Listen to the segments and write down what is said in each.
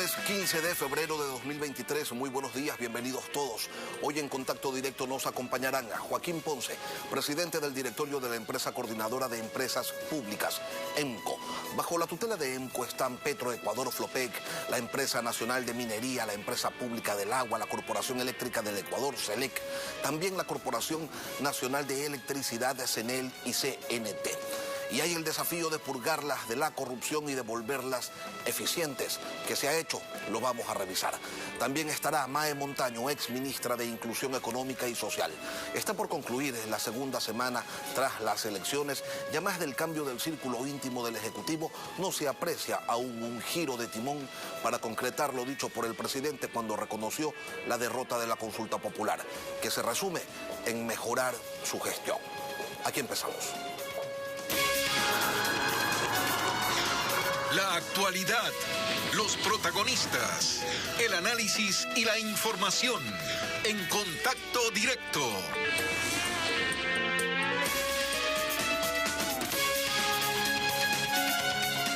Viernes 15 de febrero de 2023, muy buenos días, bienvenidos todos. Hoy en Contacto Directo nos acompañarán a Joaquín Ponce, presidente del directorio de la empresa coordinadora de empresas públicas, EMCO. Bajo la tutela de EMCO están Petroecuador, Flopec, la empresa nacional de minería, la empresa pública del agua, la Corporación Eléctrica del Ecuador, CELEC, también la Corporación Nacional de Electricidad, CENEL y CNT. Y hay el desafío de purgarlas de la corrupción y de volverlas eficientes, que se ha hecho, lo vamos a revisar. También estará Mae Montaño, ex ministra de Inclusión Económica y Social. Está por concluir la segunda semana tras las elecciones, ya más del cambio del círculo íntimo del Ejecutivo, no se aprecia aún un giro de timón para concretar lo dicho por el presidente cuando reconoció la derrota de la consulta popular, que se resume en mejorar su gestión. Aquí empezamos. La actualidad, los protagonistas, el análisis y la información en Contacto Directo.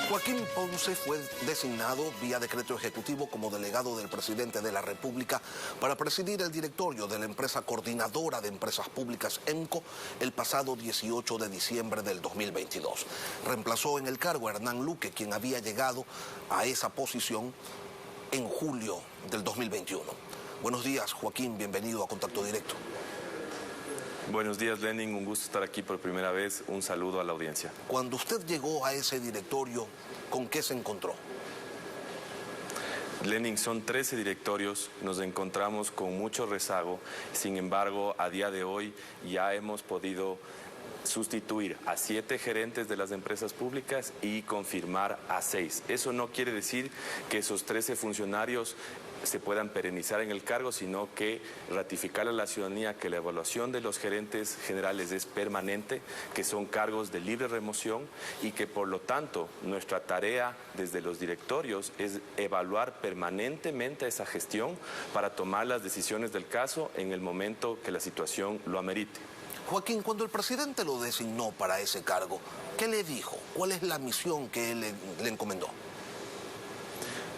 Joaquín Ponce fue designado vía decreto ejecutivo como delegado del presidente de la República para presidir el directorio de la empresa coordinadora de empresas públicas EMCO el pasado 18 de diciembre del 2022. Reemplazó en el cargo a Hernán Luque, quien había llegado a esa posición en julio del 2021. Buenos días, Joaquín, bienvenido a Contacto Directo. Buenos días, Lenin. Un gusto estar aquí por primera vez. Un saludo a la audiencia. Cuando usted llegó a ese directorio, ¿con qué se encontró? Lenin, son 13 directorios, nos encontramos con mucho rezago. Sin embargo, a día de hoy ya hemos podido sustituir a 7 gerentes de las empresas públicas y confirmar a 6. Eso no quiere decir que esos 13 funcionarios se puedan perenizar en el cargo, sino que ratificar a la ciudadanía que la evaluación de los gerentes generales es permanente, que son cargos de libre remoción y que por lo tanto nuestra tarea desde los directorios es evaluar permanentemente esa gestión para tomar las decisiones del caso en el momento que la situación lo amerite. Joaquín, cuando el presidente lo designó para ese cargo, ¿qué le dijo? ¿Cuál es la misión que él le encomendó?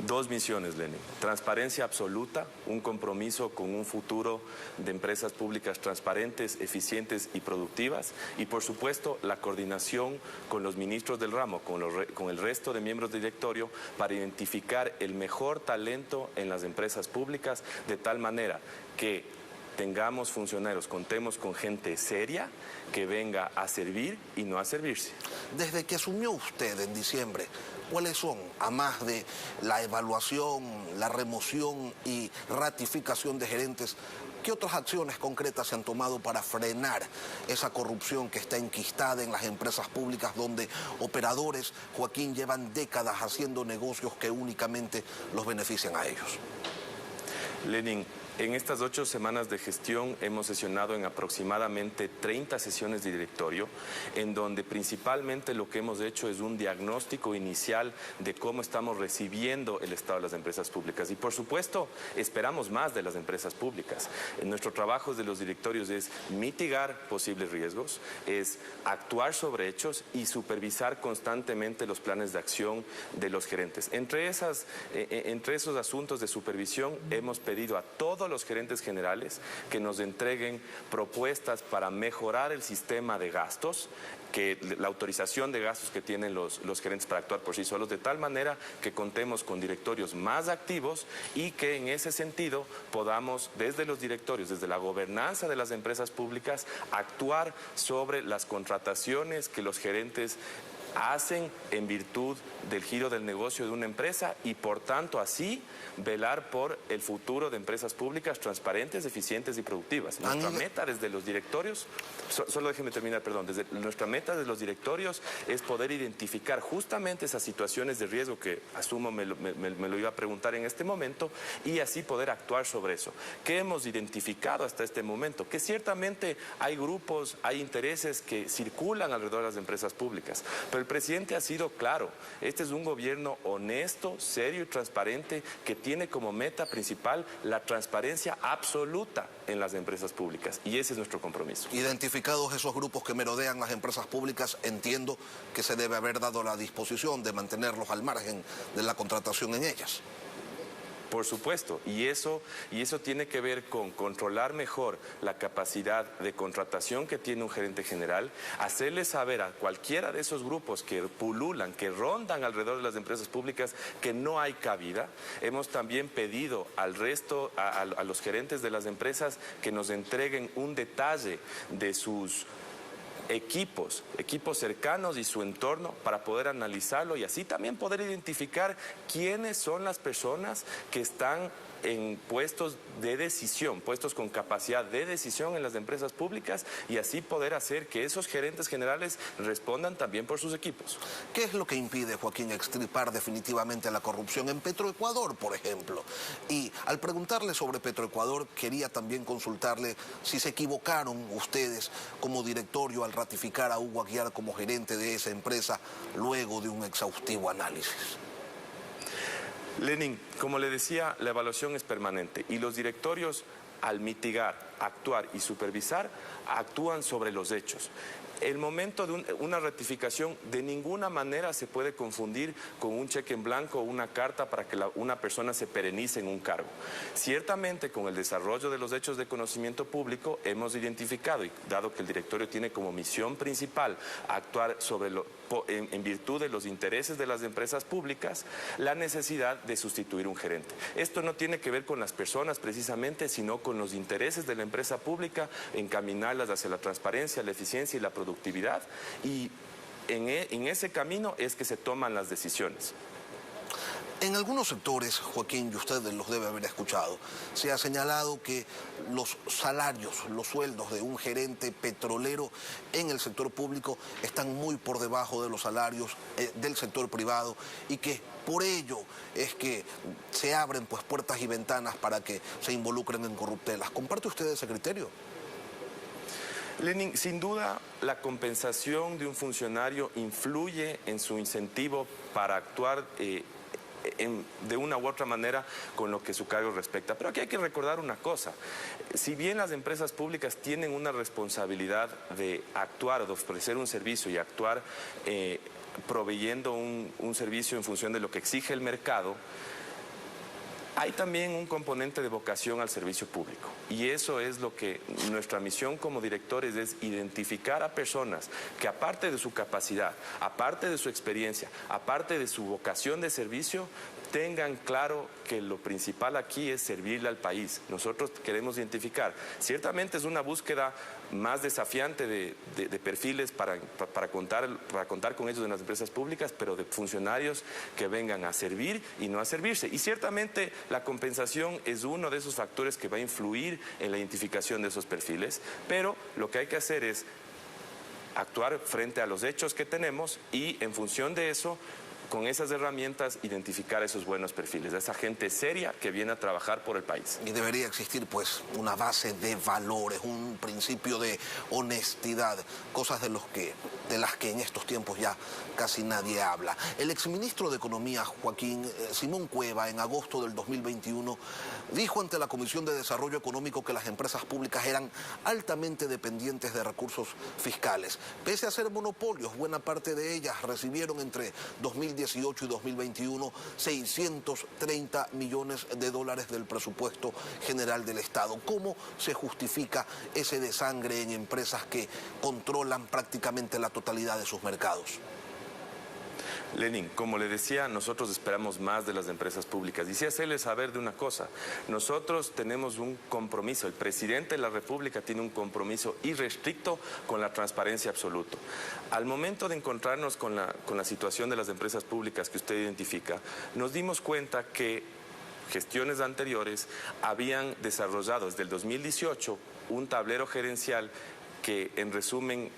2 misiones, Lenin. Transparencia absoluta, un compromiso con un futuro de empresas públicas transparentes, eficientes y productivas. Y, por supuesto, la coordinación con los ministros del ramo, con el resto de miembros del directorio, para identificar el mejor talento en las empresas públicas, de tal manera que tengamos funcionarios, contemos con gente seria que venga a servir y no a servirse. Desde que asumió usted en diciembre, ¿cuáles son, a más de la evaluación, la remoción y ratificación de gerentes, qué otras acciones concretas se han tomado para frenar esa corrupción que está enquistada en las empresas públicas donde operadores, Joaquín, llevan décadas haciendo negocios que únicamente los benefician a ellos? Lenin, en estas 8 semanas de gestión hemos sesionado en aproximadamente 30 sesiones de directorio, en donde principalmente lo que hemos hecho es un diagnóstico inicial de cómo estamos recibiendo el estado de las empresas públicas. Y por supuesto, esperamos más de las empresas públicas. Nuestro trabajo de los directorios es mitigar posibles riesgos, es actuar sobre hechos y supervisar constantemente los planes de acción de los gerentes. Entre esos asuntos de supervisión hemos pedido a todos los gerentes generales que nos entreguen propuestas para mejorar el sistema de gastos, que la autorización de gastos que tienen los gerentes para actuar por sí solos, de tal manera que contemos con directorios más activos y que en ese sentido podamos desde los directorios, desde la gobernanza de las empresas públicas, actuar sobre las contrataciones que los gerentes hacen en virtud del giro del negocio de una empresa y por tanto así velar por el futuro de empresas públicas transparentes, eficientes y productivas. Nuestra meta desde los directorios, solo déjeme terminar, perdón, nuestra meta de los directorios es poder identificar justamente esas situaciones de riesgo que asumo me lo iba a preguntar en este momento y así poder actuar sobre eso. ¿Qué hemos identificado hasta este momento? Que ciertamente hay grupos, hay intereses que circulan alrededor de las empresas públicas, pero el presidente ha sido claro, este es un gobierno honesto, serio y transparente que tiene como meta principal la transparencia absoluta en las empresas públicas y ese es nuestro compromiso. Identificados esos grupos que merodean las empresas públicas, entiendo que se debe haber dado la disposición de mantenerlos al margen de la contratación en ellas. Por supuesto, y eso tiene que ver con controlar mejor la capacidad de contratación que tiene un gerente general, hacerle saber a cualquiera de esos grupos que pululan, que rondan alrededor de las empresas públicas, que no hay cabida. Hemos también pedido al resto, a los gerentes de las empresas, que nos entreguen un detalle de sus equipos cercanos y su entorno para poder analizarlo y así también poder identificar quiénes son las personas que están en puestos de decisión, puestos con capacidad de decisión en las empresas públicas y así poder hacer que esos gerentes generales respondan también por sus equipos. ¿Qué es lo que impide, Joaquín, extirpar definitivamente la corrupción en Petroecuador, por ejemplo? Y al preguntarle sobre Petroecuador, quería también consultarle si se equivocaron ustedes como directorio al ratificar a Hugo Aguiar como gerente de esa empresa luego de un exhaustivo análisis. Lenin, como le decía, la evaluación es permanente y los directorios, al mitigar, actuar y supervisar, actúan sobre los hechos. El momento de una ratificación de ninguna manera se puede confundir con un cheque en blanco o una carta para que una persona se perenice en un cargo. Ciertamente, con el desarrollo de los hechos de conocimiento público, hemos identificado, y dado que el directorio tiene como misión principal actuar en virtud de los intereses de las empresas públicas, la necesidad de sustituir un gerente. Esto no tiene que ver con las personas precisamente, sino con los intereses de la empresa pública, encaminarlas hacia la transparencia, la eficiencia y la productividad, y en ese camino es que se toman las decisiones. En algunos sectores, Joaquín, y ustedes los debe haber escuchado, se ha señalado que los salarios, los sueldos de un gerente petrolero en el sector público están muy por debajo de los salarios del sector privado y que por ello es que se abren pues puertas y ventanas para que se involucren en corruptelas. ¿Comparte usted ese criterio? Lenin, sin duda la compensación de un funcionario influye en su incentivo para actuar de una u otra manera con lo que su cargo respecta. Pero aquí hay que recordar una cosa, si bien las empresas públicas tienen una responsabilidad de actuar, de ofrecer un servicio y actuar proveyendo un servicio en función de lo que exige el mercado, hay también un componente de vocación al servicio público y eso es lo que nuestra misión como directores es identificar a personas que aparte de su capacidad, aparte de su experiencia, aparte de su vocación de servicio, tengan claro que lo principal aquí es servirle al país. Nosotros queremos identificar, ciertamente es una búsqueda más desafiante de perfiles para contar con ellos en las empresas públicas, pero de funcionarios que vengan a servir y no a servirse. Y ciertamente la compensación es uno de esos factores que va a influir en la identificación de esos perfiles, pero lo que hay que hacer es actuar frente a los hechos que tenemos y en función de eso, con esas herramientas, identificar esos buenos perfiles, esa gente seria que viene a trabajar por el país. Y debería existir, pues, una base de valores, un principio de honestidad, cosas de las que en estos tiempos ya casi nadie habla. El exministro de Economía, Joaquín Simón Cueva, en agosto del 2021, dijo ante la Comisión de Desarrollo Económico que las empresas públicas eran altamente dependientes de recursos fiscales. Pese a ser monopolios, buena parte de ellas recibieron entre 2018 y 2021 630 millones de dólares del presupuesto general del Estado. ¿Cómo se justifica ese desangre en empresas que controlan prácticamente la totalidad de sus mercados? Lenin, como le decía, nosotros esperamos más de las empresas públicas. Y sí hacerles saber de una cosa, nosotros tenemos un compromiso, el presidente de la República tiene un compromiso irrestricto con la transparencia absoluta. Al momento de encontrarnos con la situación de las empresas públicas que usted identifica, nos dimos cuenta que gestiones anteriores habían desarrollado desde el 2018 un tablero gerencial que, en resumen,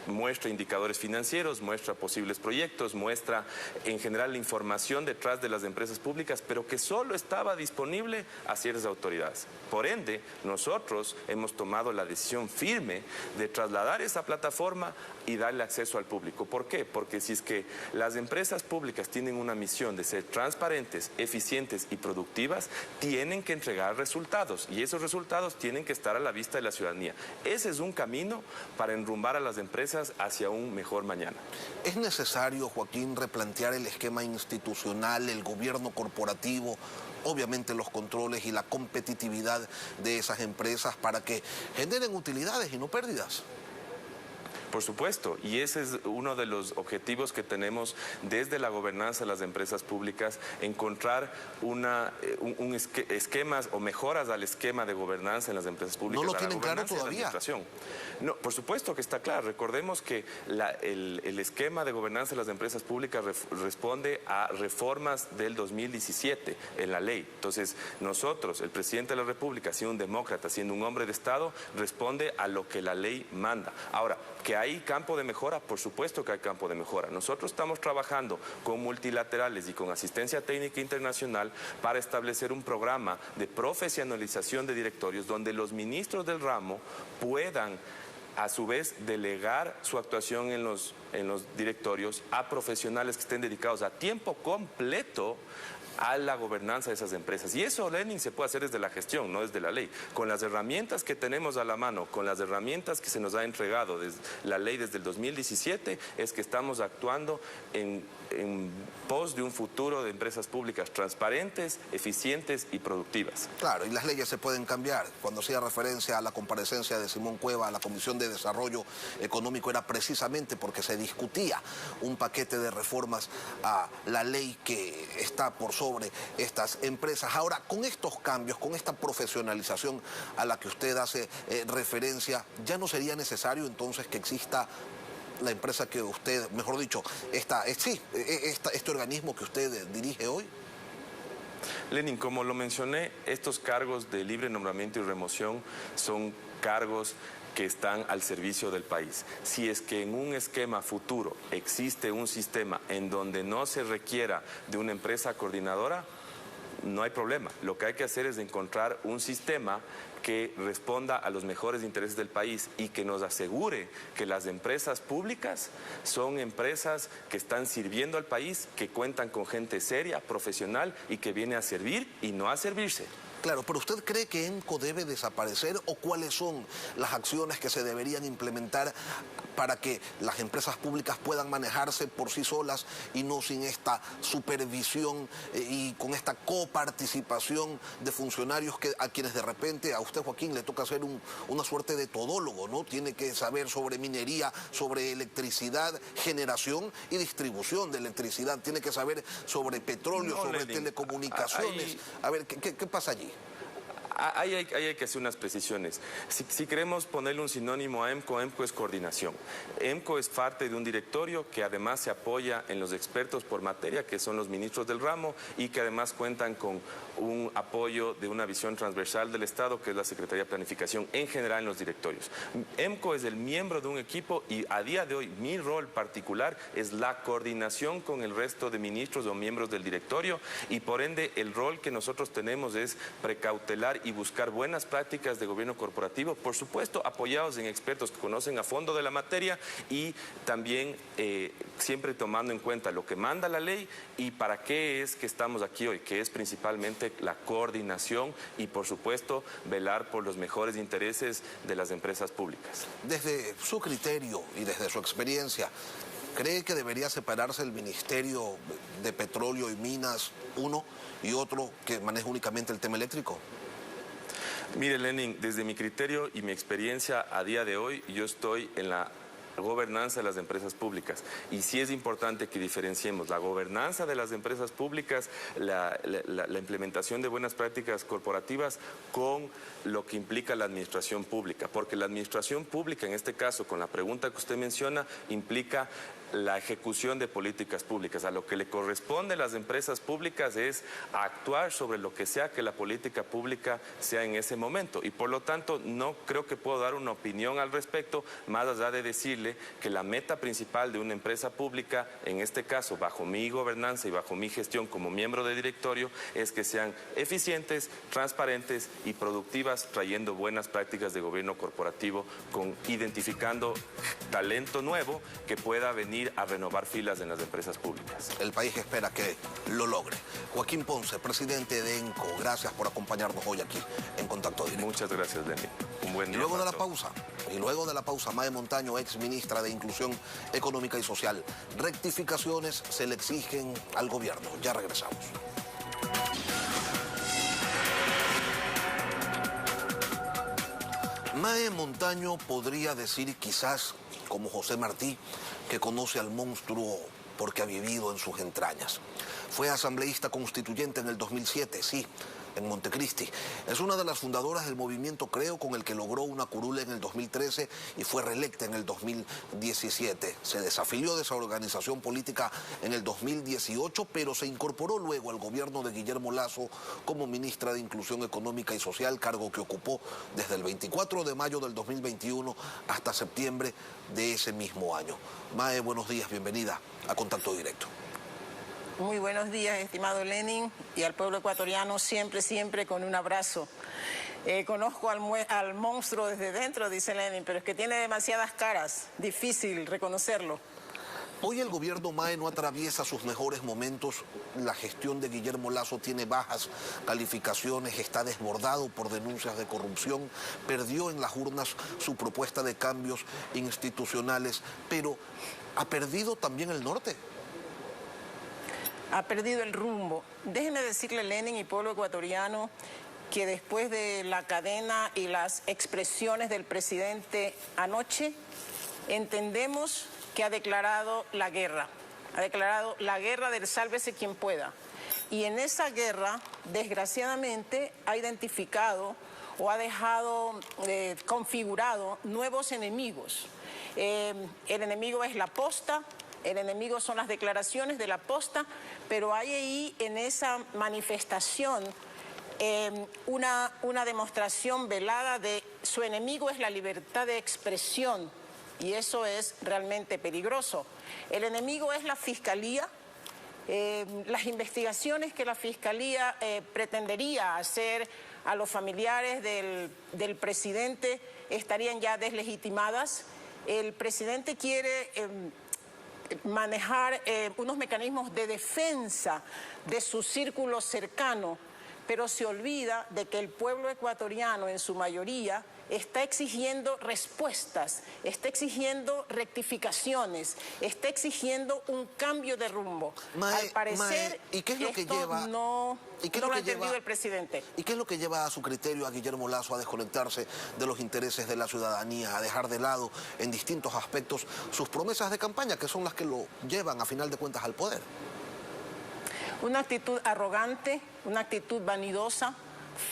muestra indicadores financieros, muestra posibles proyectos, muestra en general la información detrás de las empresas públicas, pero que solo estaba disponible a ciertas autoridades. Por ende, nosotros hemos tomado la decisión firme de trasladar esa plataforma y darle acceso al público. ¿Por qué? Porque si es que las empresas públicas tienen una misión de ser transparentes, eficientes y productivas, tienen que entregar resultados y esos resultados tienen que estar a la vista de la ciudadanía. Ese es un camino para enrumbar a las empresas empresas hacia un mejor mañana. ¿Es necesario, Joaquín, replantear el esquema institucional, el gobierno corporativo, obviamente los controles y la competitividad de esas empresas para que generen utilidades y no pérdidas? Por supuesto, y ese es uno de los objetivos que tenemos desde la gobernanza de las empresas públicas, encontrar esquemas o mejoras al esquema de gobernanza en las empresas públicas. ¿No lo tienen claro todavía? No, por supuesto que está claro. Recordemos que el esquema de gobernanza de las empresas públicas responde a reformas del 2017 en la ley. Entonces, nosotros, el presidente de la República, siendo un demócrata, siendo un hombre de Estado, responde a lo que la ley manda. Ahora, ¿que hay campo de mejora? Por supuesto que hay campo de mejora. Nosotros estamos trabajando con multilaterales y con asistencia técnica internacional para establecer un programa de profesionalización de directorios donde los ministros del ramo puedan a su vez delegar su actuación en los directorios a profesionales que estén dedicados a tiempo completo a la gobernanza de esas empresas. Y eso, Lenin, se puede hacer desde la gestión, no desde la ley. Con las herramientas que tenemos a la mano, con las herramientas que se nos ha entregado desde la ley desde el 2017, es que estamos actuando en pos de un futuro de empresas públicas transparentes, eficientes y productivas. Claro, y las leyes se pueden cambiar. Cuando hacía referencia a la comparecencia de Simón Cueva a la Comisión de Desarrollo Económico, era precisamente porque se discutía un paquete de reformas a la ley que está por sobre estas empresas. Ahora, con estos cambios, con esta profesionalización a la que usted hace referencia, ¿ya no sería necesario entonces que exista la empresa que usted, mejor dicho, este organismo que usted dirige hoy? Lenin, como lo mencioné, estos cargos de libre nombramiento y remoción son cargos que están al servicio del país. Si es que en un esquema futuro existe un sistema en donde no se requiera de una empresa coordinadora, no hay problema. Lo que hay que hacer es encontrar un sistema que responda a los mejores intereses del país y que nos asegure que las empresas públicas son empresas que están sirviendo al país, que cuentan con gente seria, profesional y que viene a servir y no a servirse. Claro, pero ¿usted cree que EMCO debe desaparecer o cuáles son las acciones que se deberían implementar para que las empresas públicas puedan manejarse por sí solas y no sin esta supervisión y con esta coparticipación de funcionarios a quienes de repente a usted, Joaquín, le toca ser una suerte de todólogo, ¿no? Tiene que saber sobre minería, sobre electricidad, generación y distribución de electricidad, tiene que saber sobre petróleo, sobre Lenin, telecomunicaciones. A ver, ¿qué pasa allí? Ahí hay que hacer unas precisiones. Si queremos ponerle un sinónimo a EMCO, EMCO es coordinación. EMCO es parte de un directorio que además se apoya en los expertos por materia, que son los ministros del ramo, y que además cuentan con un apoyo de una visión transversal del Estado, que es la Secretaría de Planificación en general en los directorios. EMCO es el miembro de un equipo y a día de hoy mi rol particular es la coordinación con el resto de ministros o miembros del directorio y por ende el rol que nosotros tenemos es precautelar y buscar buenas prácticas de gobierno corporativo, por supuesto apoyados en expertos que conocen a fondo de la materia y también siempre tomando en cuenta lo que manda la ley y para qué es que estamos aquí hoy, que es principalmente la coordinación y por supuesto velar por los mejores intereses de las empresas públicas. Desde su criterio y desde su experiencia, ¿cree que debería separarse el Ministerio de Petróleo y Minas, uno y otro que maneja únicamente el tema eléctrico? Mire, Lenin, desde mi criterio y mi experiencia a día de hoy, yo estoy en la gobernanza de las empresas públicas y sí es importante que diferenciemos la gobernanza de las empresas públicas, la implementación de buenas prácticas corporativas con lo que implica la administración pública, porque la administración pública en este caso, con la pregunta que usted menciona, implica la ejecución de políticas públicas. A lo que le corresponde a las empresas públicas es actuar sobre lo que sea que la política pública sea en ese momento y por lo tanto no creo que puedo dar una opinión al respecto, más allá de decirle que la meta principal de una empresa pública, en este caso bajo mi gobernanza y bajo mi gestión como miembro de directorio, es que sean eficientes, transparentes y productivas, trayendo buenas prácticas de gobierno corporativo, identificando talento nuevo que pueda venir salir a renovar filas en las empresas públicas. El país espera que lo logre. Joaquín Ponce, presidente de ENCO, gracias por acompañarnos hoy aquí en Contacto Directo. Muchas gracias, Lenin. Un buen día. Y luego de la pausa, Mae Montaño, ex ministra de Inclusión Económica y Social. Rectificaciones se le exigen al gobierno. Ya regresamos. Mae Montaño podría decir quizás, como José Martí, que conoce al monstruo porque ha vivido en sus entrañas. Fue asambleísta constituyente en el 2007, sí, en Montecristi. Es una de las fundadoras del movimiento Creo, con el que logró una curula en el 2013 y fue reelecta en el 2017. Se desafilió de esa organización política en el 2018, pero se incorporó luego al gobierno de Guillermo Lasso como ministra de Inclusión Económica y Social, cargo que ocupó desde el 24 de mayo del 2021 hasta septiembre de ese mismo año. Mae, buenos días, bienvenida a Contacto Directo. Muy buenos días, estimado Lenin, y al pueblo ecuatoriano siempre con un abrazo. Conozco al monstruo desde dentro, dice Lenin, pero es que tiene demasiadas caras, difícil reconocerlo. Hoy el gobierno Mae no atraviesa sus mejores momentos. La gestión de Guillermo Lasso tiene bajas calificaciones, está desbordado por denuncias de corrupción, perdió en las urnas su propuesta de cambios institucionales, pero ¿ha perdido también el norte? Ha perdido el rumbo. Déjeme decirle, Lenin y pueblo ecuatoriano, que después de la cadena y las expresiones del presidente anoche, entendemos que ha declarado la guerra. Ha declarado la guerra del sálvese quien pueda. Y en esa guerra, desgraciadamente, ha identificado o ha dejado configurado nuevos enemigos. El enemigo es la posta. El enemigo son las declaraciones de la posta, pero hay ahí en esa manifestación una demostración velada de su enemigo es la libertad de expresión, y eso es realmente peligroso. El enemigo es la Fiscalía. Las investigaciones que la Fiscalía pretendería hacer a los familiares del presidente estarían ya deslegitimadas. El presidente quiere manejar unos mecanismos de defensa de su círculo cercano, pero se olvida de que el pueblo ecuatoriano en su mayoría está exigiendo respuestas, está exigiendo rectificaciones, está exigiendo un cambio de rumbo. Al parecer, ¿y qué es lo que lleva? No lo ha entendido el presidente. ¿Y qué es lo que lleva a su criterio a Guillermo Lasso a desconectarse de los intereses de la ciudadanía, a dejar de lado en distintos aspectos sus promesas de campaña, que son las que lo llevan a final de cuentas al poder? Una actitud arrogante, una actitud vanidosa,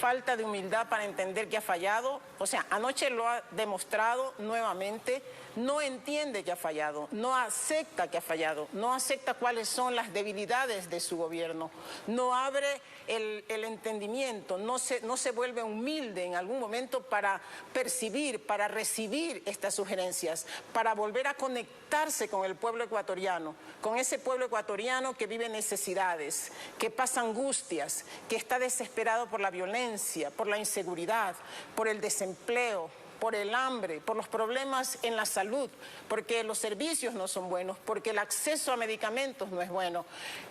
falta de humildad para entender que ha fallado. O sea, anoche lo ha demostrado nuevamente. No entiende que ha fallado, no acepta que ha fallado, no acepta cuáles son las debilidades de su gobierno, no abre el entendimiento, no se vuelve humilde en algún momento para percibir, para recibir estas sugerencias, para volver a conectarse con el pueblo ecuatoriano, con ese pueblo ecuatoriano que vive necesidades, que pasa angustias, que está desesperado por la violencia, por la inseguridad, por el desempleo, por el hambre, por los problemas en la salud, porque los servicios no son buenos, porque el acceso a medicamentos no es bueno.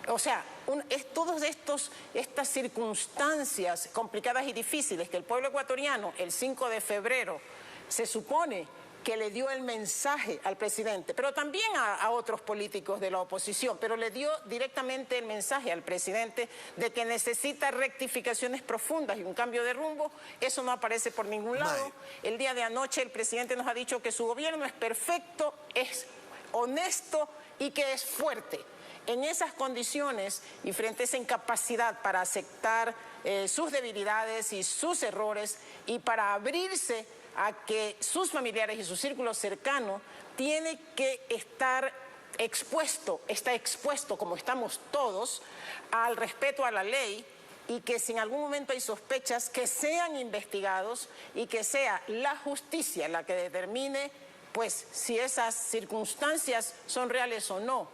O sea, todas estas circunstancias complicadas y difíciles que el pueblo ecuatoriano el 5 de febrero se supone que le dio el mensaje al presidente, pero también a otros políticos de la oposición, pero le dio directamente el mensaje al presidente de que necesita rectificaciones profundas y un cambio de rumbo. Eso no aparece por ningún lado. El día de anoche el presidente nos ha dicho que su gobierno es perfecto, es honesto y que es fuerte. En esas condiciones y frente a esa incapacidad para aceptar sus debilidades y sus errores y para abrirse a que sus familiares y su círculo cercano tiene que estar está expuesto como estamos todos al respeto a la ley, y que si en algún momento hay sospechas, que sean investigados y que sea la justicia la que determine pues si esas circunstancias son reales o no.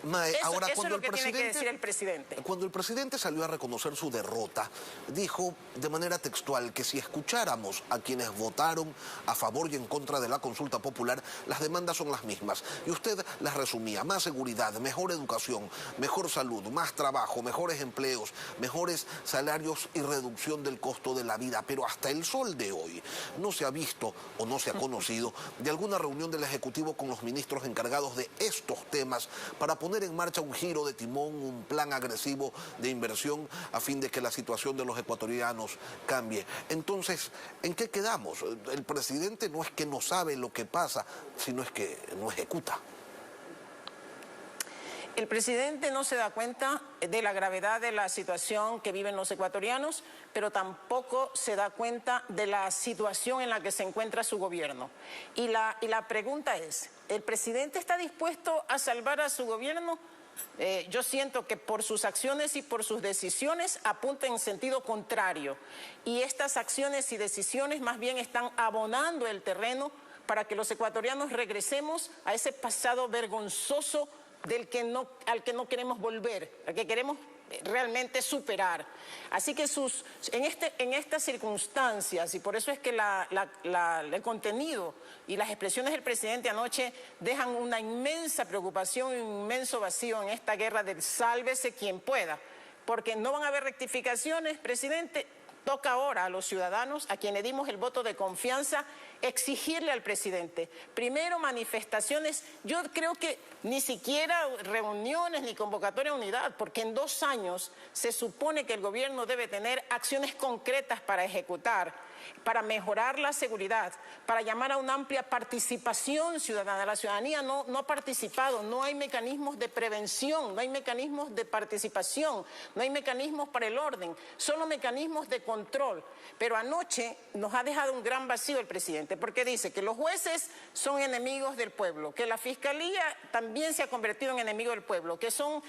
Mae, ahora, eso es lo que tiene que decir el presidente. Cuando el presidente salió a reconocer su derrota, dijo de manera textual que si escucháramos a quienes votaron a favor y en contra de la consulta popular, las demandas son las mismas. Y usted las resumía: más seguridad, mejor educación, mejor salud, más trabajo, mejores empleos, mejores salarios y reducción del costo de la vida. Pero hasta el sol de hoy no se ha visto o no se ha conocido de alguna reunión del Ejecutivo con los ministros encargados de estos temas para poner en marcha un giro de timón, un plan agresivo de inversión a fin de que la situación de los ecuatorianos cambie. Entonces, ¿en qué quedamos? El presidente no es que no sabe lo que pasa, sino es que no ejecuta. El presidente no se da cuenta de la gravedad de la situación que viven los ecuatorianos, pero tampoco se da cuenta de la situación en la que se encuentra su gobierno. Y la pregunta es, ¿el presidente está dispuesto a salvar a su gobierno? Yo siento que por sus acciones y por sus decisiones apunta en sentido contrario. Y estas acciones y decisiones más bien están abonando el terreno para que los ecuatorianos regresemos a ese pasado vergonzoso al que no queremos volver, al que queremos realmente superar. Así que en estas circunstancias, y por eso es que el contenido y las expresiones del presidente anoche dejan una inmensa preocupación y un inmenso vacío en esta guerra del sálvese quien pueda, porque no van a haber rectificaciones, presidente. Toca ahora a los ciudadanos, a quienes dimos el voto de confianza, exigirle al presidente, primero manifestaciones, yo creo que ni siquiera reuniones ni convocatoria de unidad, porque en 2 años se supone que el gobierno debe tener acciones concretas para ejecutar, para mejorar la seguridad, para llamar a una amplia participación ciudadana. La ciudadanía no ha participado, no hay mecanismos de prevención, no hay mecanismos de participación, no hay mecanismos para el orden, solo mecanismos de control. Pero anoche nos ha dejado un gran vacío el presidente, porque dice que los jueces son enemigos del pueblo, que la fiscalía también se ha convertido en enemigo del pueblo, que son,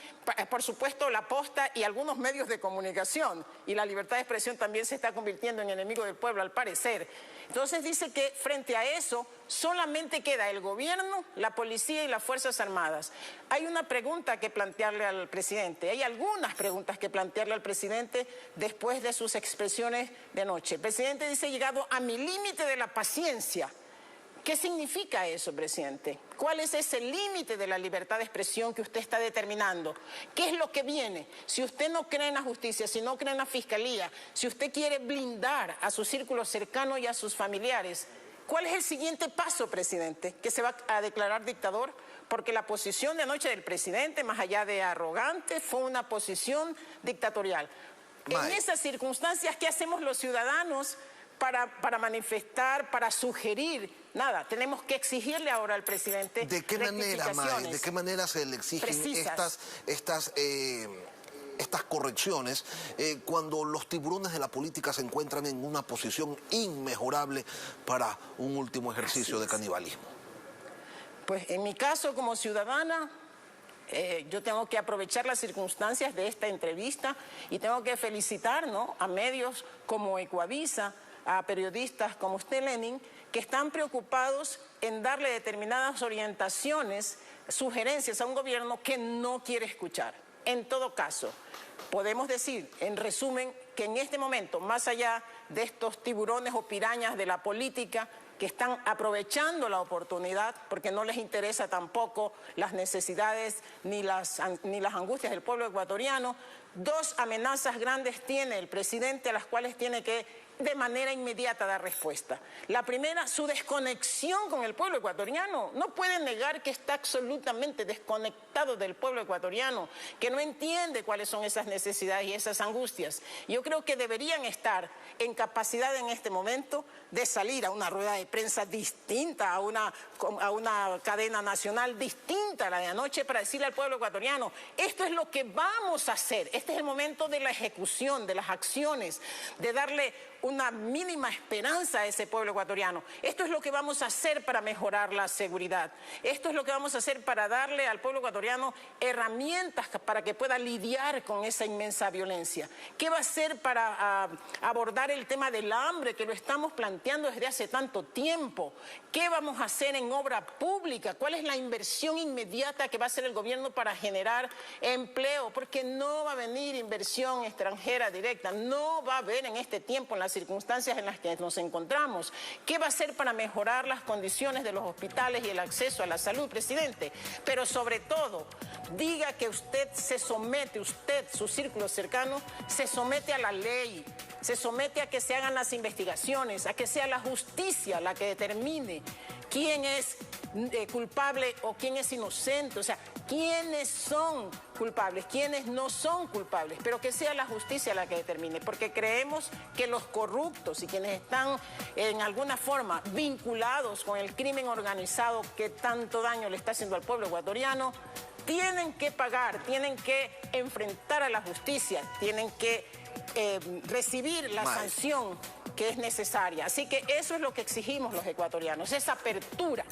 por supuesto, la posta y algunos medios de comunicación, y la libertad de expresión también se está convirtiendo en enemigo del pueblo, al parecer. Entonces dice que frente a eso solamente queda el gobierno, la policía y las Fuerzas Armadas. Hay una pregunta que plantearle al presidente, hay algunas preguntas que plantearle al presidente después de sus expresiones de anoche. El presidente dice: he llegado a mi límite de la paciencia. ¿Qué significa eso, presidente? ¿Cuál es ese límite de la libertad de expresión que usted está determinando? ¿Qué es lo que viene? Si usted no cree en la justicia, si no cree en la fiscalía, si usted quiere blindar a su círculo cercano y a sus familiares, ¿cuál es el siguiente paso, presidente? ¿Que se va a declarar dictador? Porque la posición de anoche del presidente, más allá de arrogante, fue una posición dictatorial. En esas circunstancias, ¿qué hacemos los ciudadanos para manifestar, para sugerir? Nada, tenemos que exigirle ahora al presidente ¿De qué manera, Mae? ¿De qué manera se le exigen estas correcciones cuando los tiburones de la política se encuentran en una posición inmejorable para un último ejercicio de canibalismo? Pues en mi caso como ciudadana, yo tengo que aprovechar las circunstancias de esta entrevista y tengo que felicitar, ¿no?, a medios como Ecuavisa, a periodistas como usted, Lenin, que están preocupados en darle determinadas orientaciones, sugerencias a un gobierno que no quiere escuchar. En todo caso, podemos decir, en resumen, que en este momento, más allá de estos tiburones o pirañas de la política, que están aprovechando la oportunidad porque no les interesa tampoco las necesidades ni las angustias del pueblo ecuatoriano, 2 amenazas grandes tiene el presidente a las cuales tiene que de manera inmediata dar respuesta. La primera, su desconexión con el pueblo ecuatoriano. No puede negar que está absolutamente desconectado del pueblo ecuatoriano, que no entiende cuáles son esas necesidades y esas angustias. Yo creo que deberían estar en capacidad en este momento de salir a una rueda de prensa distinta, a una cadena nacional distinta a la de anoche, para decirle al pueblo ecuatoriano: esto es lo que vamos a hacer, este es el momento de la ejecución, de las acciones, de darle una mínima esperanza a ese pueblo ecuatoriano. Esto es lo que vamos a hacer para mejorar la seguridad. Esto es lo que vamos a hacer para darle al pueblo ecuatoriano herramientas para que pueda lidiar con esa inmensa violencia. ¿Qué va a hacer para abordar el tema del hambre, que lo estamos planteando desde hace tanto tiempo? ¿Qué vamos a hacer en obra pública? ¿Cuál es la inversión inmediata que va a hacer el gobierno para generar empleo? Porque no va a venir inversión extranjera directa, no va a haber en este tiempo, en las circunstancias en las que nos encontramos. ¿Qué va a hacer para mejorar las condiciones de los hospitales y el acceso a la salud, presidente? Pero sobre todo, diga que usted se somete, usted, su círculo cercano, se somete a la ley, se somete a que se hagan las investigaciones, a que sea la justicia la que determine quién es culpable o quién es inocente, o sea, quiénes son culpables, quiénes no son culpables, pero que sea la justicia la que determine, porque creemos que los corruptos y quienes están en alguna forma vinculados con el crimen organizado que tanto daño le está haciendo al pueblo ecuatoriano, tienen que pagar, tienen que enfrentar a la justicia, tienen que recibir la sanción que es necesaria. Así que eso es lo que exigimos los ecuatorianos, esa apertura,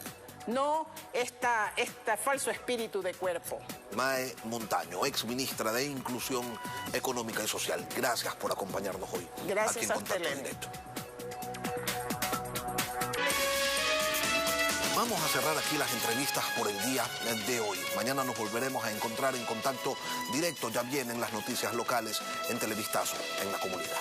no este falso espíritu de cuerpo. Mae Montaño, exministra de Inclusión Económica y Social, gracias por acompañarnos hoy. Gracias aquí en a Contacto usted, Directo. Vamos a cerrar aquí las entrevistas por el día de hoy. Mañana nos volveremos a encontrar en Contacto Directo. Ya vienen las noticias locales en Televistazo, en la comunidad.